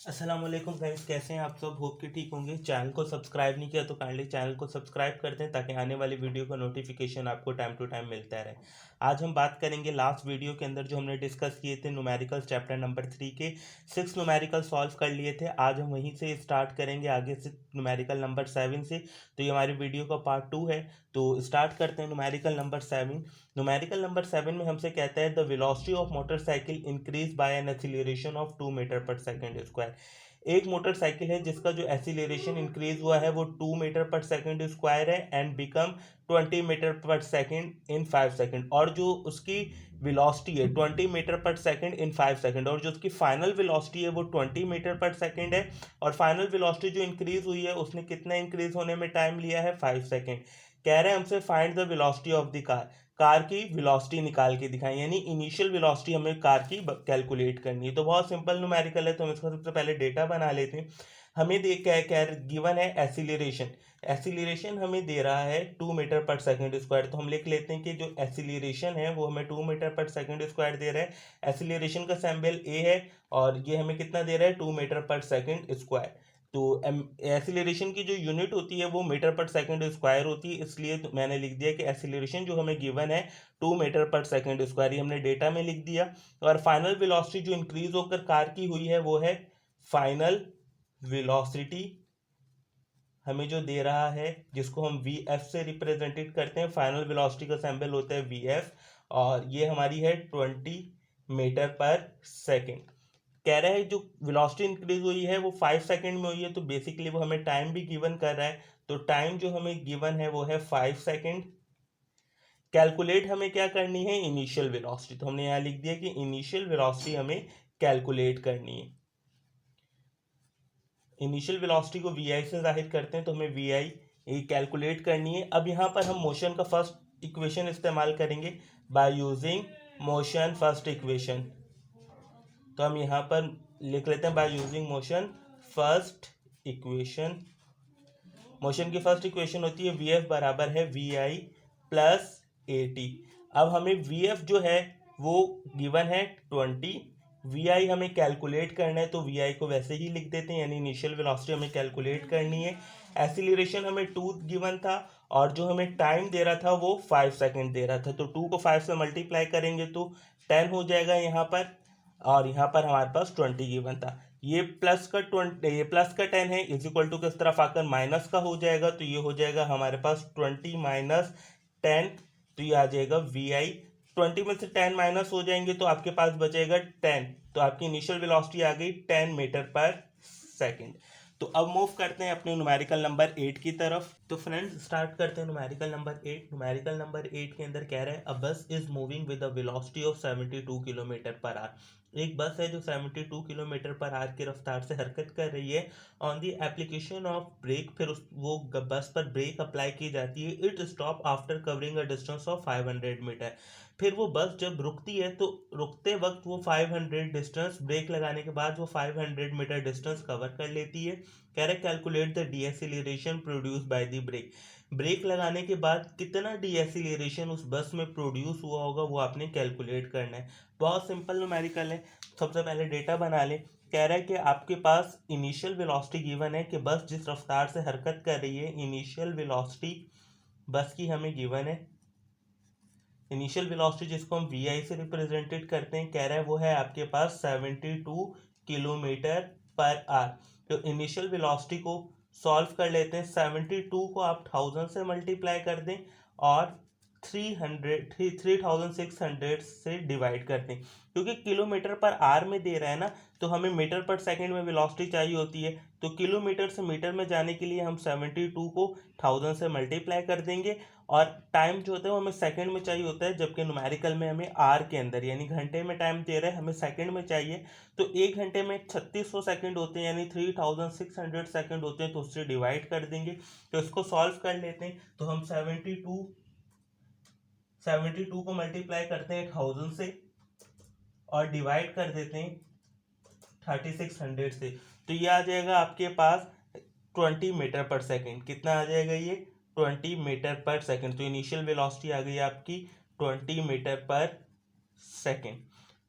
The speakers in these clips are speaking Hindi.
अस्सलाम वालेकुम गाइस, कैसे हैं आप सब। होप के ठीक होंगे। चैनल को सब्सक्राइब नहीं किया तो काइंडली चैनल को सब्सक्राइब कर दें ताकि आने वाली वीडियो का नोटिफिकेशन आपको टाइम टू टाइम मिलता रहे। आज हम बात करेंगे लास्ट वीडियो के अंदर जो हमने डिस्कस किए थे न्यूमेरिकल्स चैप्टर नंबर 3 के 6 न्यूमेरिकल सॉल्व कर लिए थे। आज हम वहीं से स्टार्ट करेंगे आगे से न्यूमेरिकल नंबर 7 से। तो ये हमारी वीडियो का पार्ट 2 है। तो स्टार्ट करते हैं न्यूमेरिकल नंबर 7। न्यूमेरिकल नंबर 7 में हमसे कहता है the velocity of motorcycle increase by an acceleration of 2 metre per second square. एक मोटरसाइकिल है जिसका जो एक्सीलरेशन इंक्रीज हुआ है वो 2 मीटर पर सेकंड स्क्वायर है and become 20 metre per second in 5 second. और जो उसकी वेलोसिटी है 20 metre per second in 5 second, और जो उसकी फाइनल वेलोसिटी है वो 20 मीटर पर सेकंड है। और फाइनल वेलोसिटी जो इंक्रीज हुई है उसने कितना इंक्रीज होने में टाइम लिया है, 5 सेकंड। कह रहे हैं हमसे find the velocity of the car. Car की वेलोसिटी निकाल के दिखाएं, यानी इनिशियल वेलोसिटी हमें कार की कैलकुलेट करनी है। तो बहुत सिंपल न्यूमेरिकल है, तो हम इसका सबसे पहले डेटा बना लेते हैं। हमें दे क्या गिवन है एसिलेरेशन। एसिलेरेशन हमें दे रहा है 2 मीटर पर सेकंड स्क्वायर। तो हम लिख लेते हैं कि जो एसिलेरेशन है वो हमें 2 मीटर पर सेकंड स्क्वायर दे रहा है। एसिलेरेशन का सिंबल ए है और ये हमें कितना दे रहा है, 2 मीटर पर सेकंड स्क्वायर। तो एसिलेरेशन की जो यूनिट होती है वो मीटर पर सेकंड स्क्वायर होती है, इसलिए तो मैंने लिख दिया कि एसिलेरेशन जो हमें गिवन है 2 मीटर पर सेकंड स्क्वायर, ये हमने डेटा में लिख दिया। और फाइनल वेलोसिटी जो इंक्रीज होकर कार की हुई है वो है फाइनल वेलोसिटी। हमें जो दे रहा है जिसको हम वी एफ से रिप्रेजेंटेड करते हैं, फाइनल वेलोसिटी का सिंबल होता है वी एफ, और ये हमारी है 20 मीटर पर सेकंड। कह रहा है जो वेलोसिटी इंक्रीज हुई है वो 5 सेकंड में हुई है, तो बेसिकली वो हमें टाइम भी गिवन कर रहा है। तो टाइम जो हमें गिवन है वो है 5 सेकंड। कैलकुलेट हमें क्या करनी है, इनिशियल वेलोसिटी। तो हमने यहाँ लिख दिया कि इनिशियल वेलोसिटी हमें कैलकुलेट करनी है। इनिशियल वेलोसिटी को वी आई से जाहिर करते हैं, तो हमें वी आई कैलकुलेट करनी है। अब यहाँ पर हम मोशन का फर्स्ट इक्वेशन इस्तेमाल करेंगे by using motion first equation. तो हम यहाँ पर लिख लेते हैं by using motion first equation. Motion की फर्स्ट इक्वेशन होती है वी एफ बराबर है V I plus A T. अब हमें वी एफ जो है वो गिवन है 20, वी आई हमें कैलकुलेट करना है, तो वी आई को वैसे ही लिख देते हैं, यानी इनिशियल वेलोसिटी हमें कैलकुलेट करनी है। एक्सीलरेशन हमें 2 गिवन था और जो हमें टाइम दे रहा था वो 5 सेकंड दे रहा था। तो 2 को 5 से मल्टीप्लाई करेंगे तो 10 हो जाएगा यहाँ पर, और यहाँ पर हमारे पास 20 गिवन था। ये प्लस का 20, ये प्लस का 10 है, इज इक्वल टू किस तरफ आकर माइनस का हो जाएगा, तो ये हो जाएगा हमारे पास 20 माइनस 10। तो ये आ जाएगा वी आई। 20 में से 10 माइनस हो जाएंगे तो आपके पास बचेगा 10। तो आपकी इनिशियल वेलोसिटी आ गई 10 मीटर पर सेकंड। तो अब मूव करते हैं अपने न्यूमेरिकल नंबर 8 की तरफ। तो फ्रेंड्स स्टार्ट करते हैं न्यूमेरिकल नंबर 8। न्यूमेरिकल नंबर 8 के अंदर कह रहा है अ बस is moving with a velocity of 72 kilometre per hour. एक बस है जो 72 किलोमीटर पर आवर की रफ्तार से हरकत कर रही है। On the application of brake, फिर वो बस पर ब्रेक अप्लाई की जाती है। It stop after covering a distance of 500 metre. फिर वो बस जब रुकती है तो रुकते वक्त वो 500 डिस्टेंस, ब्रेक लगाने के बाद वो 500 मीटर डिस्टेंस कवर कर लेती है। कह रहे calculate the deceleration produce by the brake. Brake लगाने के बाद कितना डीएसिलेरेशन उस बस में प्रोड्यूस हुआ होगा वो आपने कैलकुलेट करना है। बहुत सिंपल न्यूमेरिकल है। सबसे पहले डेटा बना ले। कह रहा है कि आपके पास इनिशियल वेलोसिटी गिवन है कि बस जिस रफ्तार से हरकत कर रही है, इनिशियल वेलोसिटी बस की हमें गिवन है। इनिशियल वेलोसिटी जिसको हम वी आई से रिप्रेजेंटेड करते हैं, कह रहा है वो है आपके पास 72 किलोमीटर पर आवर। तो इनिशियल वेलोसिटी को सॉल्व कर लेते हैं। 72 को आप 1000 से मल्टीप्लाई कर दें और 3600 से डिवाइड कर दें, क्योंकि किलोमीटर पर आवर में दे रहा है ना, तो हमें मीटर पर सेकंड में वेलोसिटी चाहिए होती है। तो किलोमीटर से मीटर में जाने के लिए हम 72 को 1000 से मल्टीप्लाई कर देंगे। और टाइम जो होता है वो हमें सेकंड में चाहिए होता है, जबकि न्यूमेरिकल में हमें आर के अंदर यानी घंटे में टाइम दे रहे हैं, हमें सेकंड में चाहिए। तो एक घंटे में 3600 सेकंड होते हैं, यानी 3600 सेकंड होते हैं, तो उससे डिवाइड कर देंगे। तो इसको सॉल्व कर लेते हैं। तो हम 72 को मल्टीप्लाई करते हैं 1000 से और डिवाइड कर देते हैं 3600 से। तो ये आ जाएगा आपके पास 20 मीटर पर सेकंड। कितना आ जाएगा ये, 20 मीटर पर सेकंड। तो इनिशियल वेलोसिटी आ गई आपकी 20 मीटर पर सेकंड।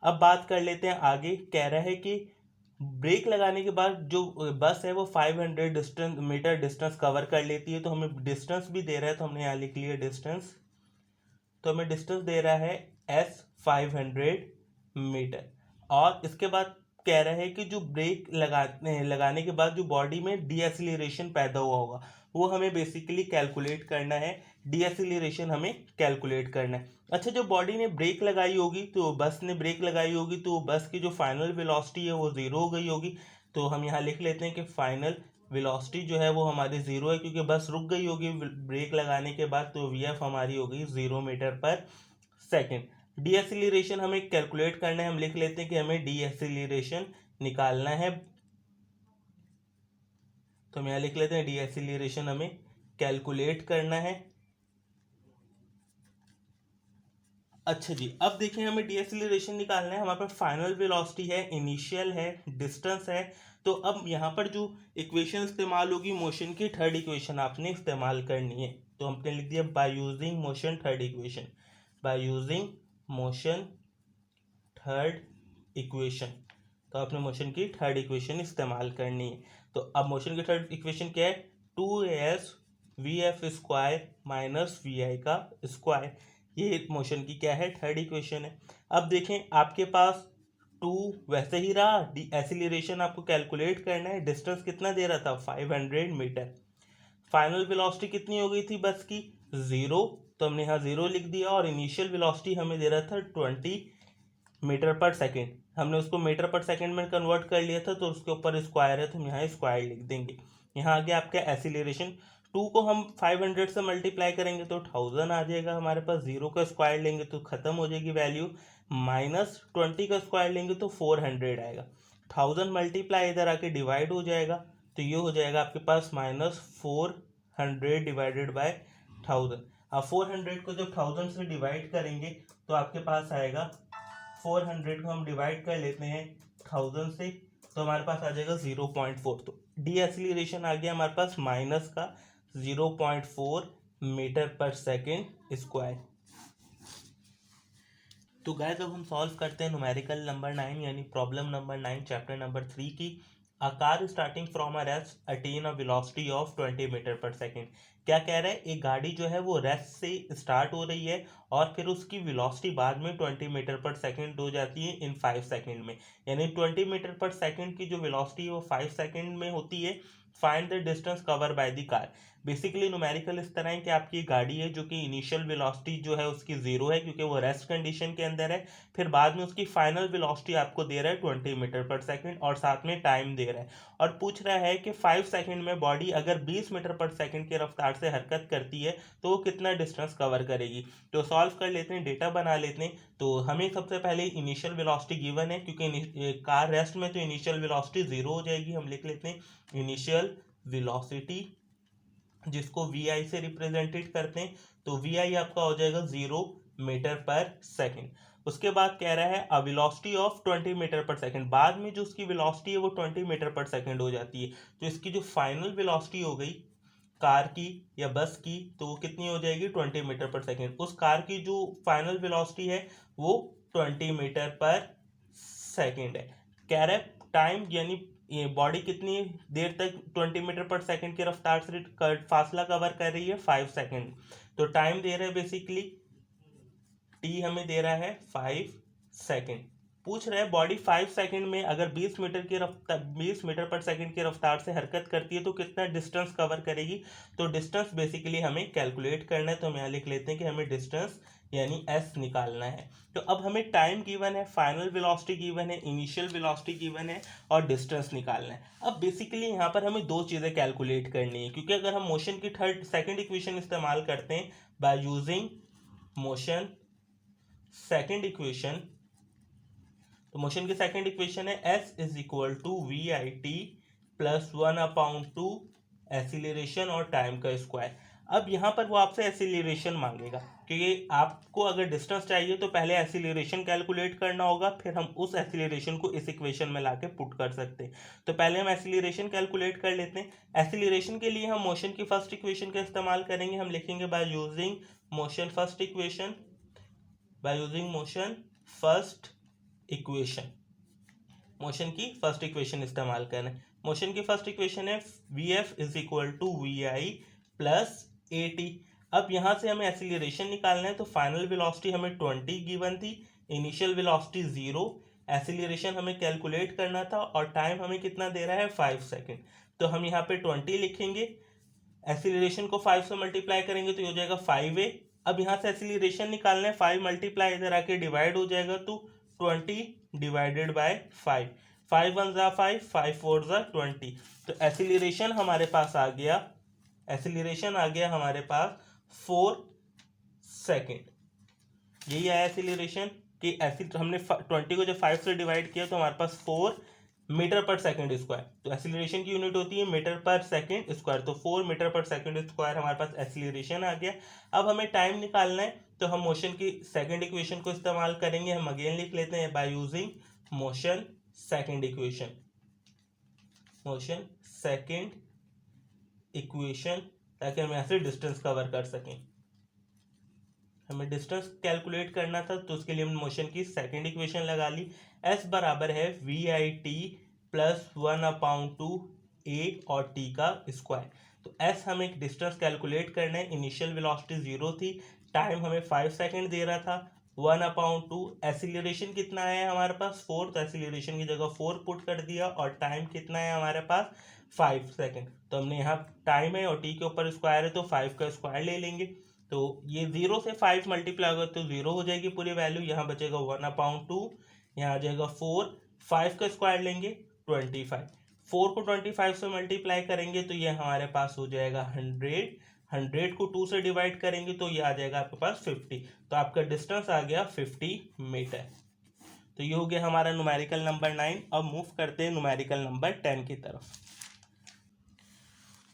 अब बात कर लेते हैं आगे। कह रहा है कि ब्रेक लगाने के बाद जो बस है वो 500 मीटर डिस्टेंस कवर कर लेती है, तो हमें डिस्टेंस भी दे रहा है, तो हमने यहाँ लिख लिया डिस्टेंस। तो हमें डिस्टेंस दे रहा है एस 500 मीटर। और इसके बाद कह रहा है कि जो ब्रेक लगाने के बाद जो बॉडी में डीएसिलरेशन पैदा हुआ होगा वो हमें बेसिकली कैलकुलेट करना है। डीएसिलरेशन हमें कैलकुलेट करना है। अच्छा, जो बॉडी ने ब्रेक लगाई होगी, तो बस ने ब्रेक लगाई होगी, तो बस की जो फाइनल वेलोसिटी है वो ज़ीरो हो गई होगी। तो हम यहाँ लिख लेते हैं कि फाइनल वेलोसिटी जो है वो हमारी ज़ीरो है, क्योंकि बस रुक गई होगी ब्रेक लगाने के बाद। तो वी एफ हमारी हो गई 0 मीटर पर सेकेंड। डीएसिलरेशन हमें कैलकुलेट करना है, हम लिख लेते हैं कि हमें डीएसिलरेशन निकालना है। तो हम यहाँ लिख लेते हैं डीएसिलरेशन हमें कैलकुलेट करना है। अच्छा जी, अब देखें हमें डीएसिलरेशन निकालना है। हमारे पास फाइनल वेलोसिटी है, इनिशियल है, डिस्टेंस है। तो अब यहाँ पर जो इक्वेशन इस्तेमाल होगी मोशन की, थर्ड इक्वेशन आपने इस्तेमाल करनी है। तो हमने लिख दिया bye using motion third equation, by using motion third equation. तो आपने मोशन की थर्ड इक्वेशन इस्तेमाल करनी है। तो अब मोशन की थर्ड इक्वेशन क्या है, 2as v f square minus v i का स्क्वायर। ये मोशन की क्या है, थर्ड इक्वेशन है। अब देखें आपके पास 2 वैसे ही रहा, एक्सीलरेशन आपको कैलकुलेट करना है। डिस्टेंस कितना दे रहा था, 500 मीटर। फाइनल वेलोसिटी कितनी हो गई थी बस की, 0। तो हमने यहाँ 0 लिख दिया। और इनिशियल वेलोसिटी हमें दे रहा था 20 मीटर पर सेकेंड। हमने उसको मीटर पर सेकेंड में कन्वर्ट कर लिया था, तो उसके ऊपर स्क्वायर है, तो हम यहाँ स्क्वायर लिख देंगे। यहाँ आगे आपका एक्सीलरेशन 2 को हम 500 से मल्टीप्लाई करेंगे तो 1000 आ जाएगा हमारे पास। 0 का स्क्वायर लेंगे तो ख़त्म हो जाएगी वैल्यू, माइनस 20 का स्क्वायर लेंगे तो 400 आएगा। 1000 मल्टीप्लाई इधर आके डिवाइड हो जाएगा, तो ये हो जाएगा आपके पास -400 डिवाइडेड बाय 1000। अब 400 को जब 1000 से डिवाइड करेंगे तो आपके पास आएगा, 400 को हम डिवाइड कर लेते हैं 1000 से, तो हमारे पास आ जाएगा 0.4। तो डी एक्सीलरेशन आ गया हमारे पास माइनस का 0.4 मीटर पर सेकेंड स्क्वायर। तो गाइस अब हम सॉल्व करते हैं न्यूमेरिकल नंबर 9 यानी प्रॉब्लम नंबर 9 चैप्टर नंबर 3 की। A car starting from a rest attain a velocity of 20 metre per second. क्या कह रहा है, एक गाड़ी जो है वो रेस्ट से स्टार्ट हो रही है और फिर उसकी वेलोसिटी बाद में 20 मीटर पर सेकेंड हो जाती है इन 5 सेकेंड में। यानी 20 मीटर पर सेकेंड की जो वेलोसिटी है वो 5 सेकेंड में होती है। Find the distance cover by the car. Basically numerical इस तरह है कि आपकी गाड़ी है जो कि इनिशियल वेलोसिटी जो है उसकी 0 है, क्योंकि वो रेस्ट कंडीशन के अंदर है। फिर बाद में उसकी फाइनल वेलोसिटी आपको दे रहा है 20 मीटर पर सेकेंड और साथ में टाइम दे रहा है। और पूछ रहा है कि 5 सेकेंड में बॉडी अगर 20 मीटर पर सेकेंड की रफ्तार से हरकत करती है तो वो कितना डिस्टेंस कवर करेगी। तो सॉल्व कर लेते हैं, डेटा बना लेते हैं। तो हमें सबसे पहले इनिशियल वेलोसिटी गिवन है, क्योंकि कार रेस्ट में तो इनिशियल वेलोसिटी 0 हो जाएगी। हम लिख लेते हैं इनिशियल वेलोसिटी, जिसको वी आई से रिप्रेजेंटेड करते हैं। तो वी आई आपका हो जाएगा 0 मीटर पर सेकेंड। उसके बाद कह रहा है अ velocity of 20 metre per second. बाद में जो उसकी वेलोसिटी है वो 20 मीटर पर सेकेंड हो जाती है। तो इसकी जो फाइनल वेलोसिटी हो गई कार की या बस की, तो वो कितनी हो जाएगी, 20 मीटर पर सेकेंड। उस कार की जो फाइनल वेलोसिटी है वो 20 मीटर पर सेकेंड है। कह रहा है टाइम, यानी ये बॉडी कितनी देर तक 20 मीटर पर सेकेंड की रफ्तार से फासला कवर कर रही है, 5 सेकेंड। तो टाइम दे रहा है बेसिकली, टी हमें दे रहा है 5 सेकेंड। पूछ रहा है बॉडी 5 सेकेंड में अगर 20 मीटर की रफ्तार 20 मीटर पर सेकेंड की रफ्तार से हरकत करती है तो कितना डिस्टेंस कवर करेगी। तो डिस्टेंस बेसिकली हमें कैलकुलेट करना है। तो हम यहाँ लिख लेते हैं कि हमें डिस्टेंस यानी एस निकालना है। तो अब हमें टाइम गिवन है, फाइनल वेलोसिटी गिवन है, इनिशियल वेलोसिटी गिवन है और डिस्टेंस निकालना है। अब बेसिकली यहाँ पर हमें दो चीज़ें कैलकुलेट करनी है, क्योंकि अगर हम मोशन की सेकंड इक्वेशन इस्तेमाल करते हैं by using motion second equation, तो मोशन की सेकंड इक्वेशन है S is equal to V I T plus 1/2 acceleration और टाइम का स्क्वायर। अब यहाँ पर वो आपसे एक्सीलरेशन मांगेगा, क्योंकि आपको अगर डिस्टेंस चाहिए तो पहले एक्सीलरेशन कैलकुलेट करना होगा, फिर हम उस एक्सीलरेशन को इस इक्वेशन में लाके पुट कर सकते हैं। तो पहले हम एक्सीलरेशन कैलकुलेट कर लेते हैं। एक्सीलरेशन के लिए हम मोशन की फर्स्ट इक्वेशन का इस्तेमाल करेंगे। हम लिखेंगे by using motion first equation, by using motion first equation. Motion की फर्स्ट इक्वेशन इस्तेमाल करना है। मोशन की फर्स्ट इक्वेशन है Vf is equal to VI plus AT। अब यहाँ से हमें एक्सीलरेशन निकालना है, तो फाइनल वेलोसिटी हमें 20 गिवन थी, इनिशियल वेलोसिटी 0, एक्सीलरेशन हमें कैलकुलेट करना था और टाइम हमें कितना दे रहा है 5 सेकेंड। तो हम यहाँ पे 20 लिखेंगे, एक्सीलरेशन को 5 से मल्टीप्लाई करेंगे तो ये हो जाएगा 5a। अब यहाँ से एक्सीलरेशन निकालना है, 5 मल्टीप्लाई इधर आके डिवाइड हो जाएगा तो 20 डिवाइडेड बाय 5, 5 1 जा 5, 5 4 जा 20। तो एक्सीलरेशन हमारे पास आ गया, एक्सीलरेशन आ गया हमारे पास 4 सेकेंड। यही आया एक्सीलरेशन कि हमने 20 को जब 5 से डिवाइड किया तो हमारे पास 4 मीटर पर सेकंड स्क्वायर, तो एक्सीलरेशन की यूनिट होती है मीटर पर सेकंड स्क्वायर, तो 4 मीटर पर सेकंड स्क्वायर हमारे पास एक्सीलरेशन आ गया। अब हमें टाइम निकालना है, तो हम मोशन की सेकंड इक्वेशन को इस्तेमाल करेंगे। हम अगेन लिख लेते हैं by using motion second equation, motion second equation, ताकि हम यहाँ से डिस्टेंस कवर कर सकें। हमें डिस्टेंस कैलकुलेट करना था तो उसके लिए हमने मोशन की सेकंड इक्वेशन लगा ली। S बराबर है VIT प्लस 1/2 A और T का स्क्वायर। तो S हमें डिस्टेंस कैलकुलेट करना है, इनिशियल वेलोसिटी 0 थी, टाइम हमें 5 सेकेंड दे रहा था, 1/2, एक्सीलरेशन कितना है हमारे पास 4, तो एक्सीलरेशन की जगह 4 पुट कर दिया और टाइम कितना है हमारे पास 5 सेकेंड। तो हमने यहाँ टाइम है और T के ऊपर स्क्वायर है तो 5 का स्क्वायर ले लेंगे, तो ये 0 से 5 मल्टीप्लाई होगा तो 0 हो जाएगी पूरी वैल्यू, यहाँ बचेगा 1/2, यहाँ आ जाएगा 4, 5 का स्क्वायर लेंगे 25, 4 को 25 से मल्टीप्लाई करेंगे तो ये हमारे पास हो जाएगा 100, 100 को 2 से डिवाइड करेंगे तो ये आ जाएगा आपके पास 50, तो आपका डिस्टेंस आ गया 50 मीटर। तो ये हो गया हमारा न्यूमेरिकल नंबर 9। अब मूव करते हैं न्यूमेरिकल नंबर 10 की तरफ।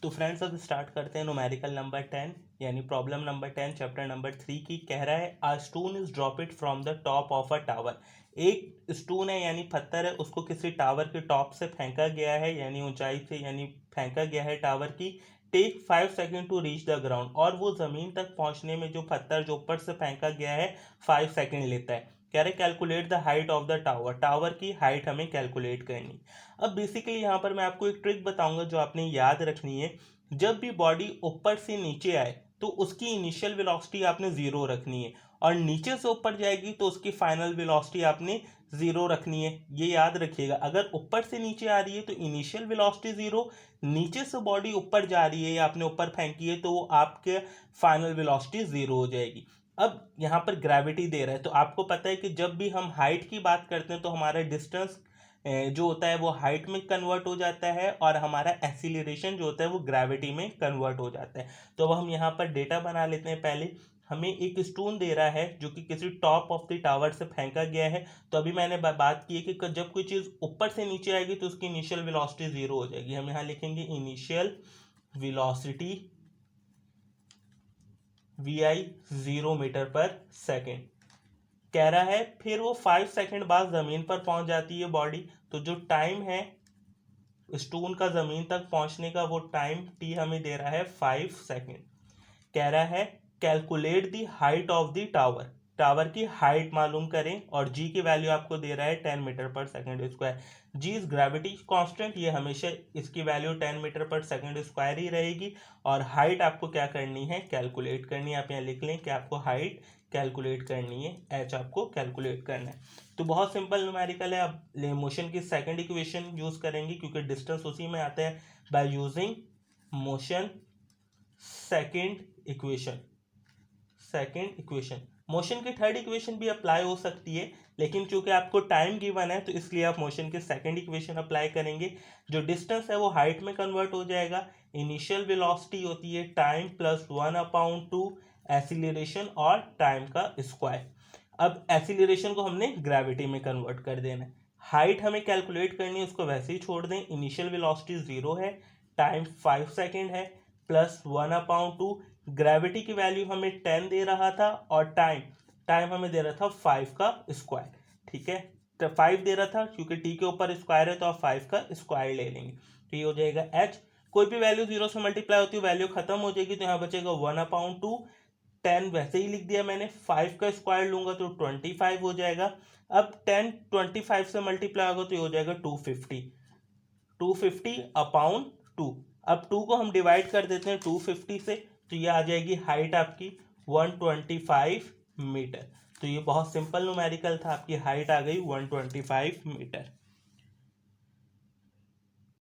तो फ्रेंड्स अब स्टार्ट करते हैं न्यूमेरिकल नंबर 10 यानी प्रॉब्लम नंबर 10 चैप्टर नंबर 3 की। कह रहा है a stone is drop it from the top of a tower. एक स्टोन है यानी पत्थर है, उसको किसी टावर के टॉप से फेंका गया है यानी ऊंचाई से यानी फेंका गया है टावर की। Take 5 second to reach the ground, और वो ज़मीन तक पहुंचने में जो पत्थर जो ऊपर से फेंका गया है 5 सेकेंड लेता है। कह रहे calculate the height of the tower, tower की हाइट हमें कैलकुलेट करनी। अब बेसिकली यहाँ पर मैं आपको एक ट्रिक बताऊंगा जो आपने याद रखनी है। जब भी बॉडी ऊपर से नीचे आए तो उसकी इनिशियल वेलोसिटी आपने 0 रखनी है, और नीचे से ऊपर जाएगी तो उसकी फाइनल वेलोसिटी आपने 0 रखनी है। ये याद रखिएगा, अगर ऊपर से नीचे आ रही है तो इनिशियल वेलोसिटी 0, नीचे से बॉडी ऊपर जा रही है या आपने ऊपर फेंकी है तो वो आपके फाइनल वेलोसिटी 0 हो जाएगी। अब यहाँ पर ग्रेविटी दे रहा है, तो आपको पता है कि जब भी हम हाइट की बात करते हैं तो हमारा डिस्टेंस जो होता है वो हाइट में कन्वर्ट हो जाता है और हमारा एक्सीलरेशन जो होता है वो ग्रेविटी में कन्वर्ट हो जाता है। तो अब हम यहाँ पर डेटा बना लेते हैं। पहले हमें एक स्टोन दे रहा है जो कि किसी टॉप ऑफ द टावर से फेंका गया है। तो अभी मैंने बात की है कि जब कोई चीज़ ऊपर से नीचे आएगी तो उसकी इनिशियल वेलोसिटी 0 हो जाएगी। हम यहाँ लिखेंगे initial velocity VI 0 metre per second. कह रहा है फिर वो 5 सेकेंड बाद ज़मीन पर पहुंच जाती है बॉडी, तो जो टाइम है स्टोन का ज़मीन तक पहुंचने का वो टाइम T हमें दे रहा है 5 सेकेंड। कह रहा है calculate the height of the tower, tower की हाइट मालूम करें, और G की वैल्यू आपको दे रहा है 10 metre per second square. G is gravity constant, ये हमेशा इसकी value 10 metre per second square ही रहेगी। और हाइट आपको क्या करनी है, कैलकुलेट करनी है। आप यहाँ लिख लें कि आपको हाइट कैलकुलेट करनी है, H आपको कैलकुलेट करना है। तो बहुत सिंपल न्यूमेरिकल है। अब मोशन की सेकंड इक्वेशन यूज करेंगे क्योंकि डिस्टेंस उसी में आता है, bye using motion second equation, second equation. Motion की थर्ड इक्वेशन भी अप्लाई हो सकती है, लेकिन चूंकि आपको टाइम गिवन है तो इसलिए आप मोशन की सेकंड इक्वेशन अप्लाई करेंगे। जो डिस्टेंस है वो हाइट में कन्वर्ट हो जाएगा, इनिशियल वेलोसिटी होती है टाइम प्लस 1/2 एक्सीलरेशन और टाइम का स्क्वायर। अब एक्सीलरेशन को हमने ग्रेविटी में कन्वर्ट कर देना है। हाइट हमें कैलकुलेट करनी है, उसको वैसे ही छोड़ दें। इनिशियल वेलोसिटी 0 है, टाइम 5 सेकेंड है, प्लस 1/2, ग्रेविटी की वैल्यू हमें 10 दे रहा था और टाइम हमें दे रहा था 5 का स्क्वायर। ठीक है, तो 5 दे रहा था क्योंकि टी के ऊपर स्क्वायर है तो आप 5 का स्क्वायर ले लेंगे, तो ये हो जाएगा एच। कोई भी वैल्यू 0 से मल्टीप्लाई होती है वैल्यू खत्म हो जाएगी, तो यहाँ बचेगा 1/2, 10 वैसे ही लिख दिया मैंने, 5 का स्क्वायर लूंगा तो 25 हो जाएगा। अब 10 25 से मल्टीप्लाई होगा तो ये हो जाएगा 250 अपॉन 2। अब 2 को हम डिवाइड कर देते हैं 250 से, तो ये आ जाएगी हाइट आपकी 125 मीटर। तो ये बहुत सिंपल न्यूमेरिकल था, आपकी हाइट आ गई 125 मीटर।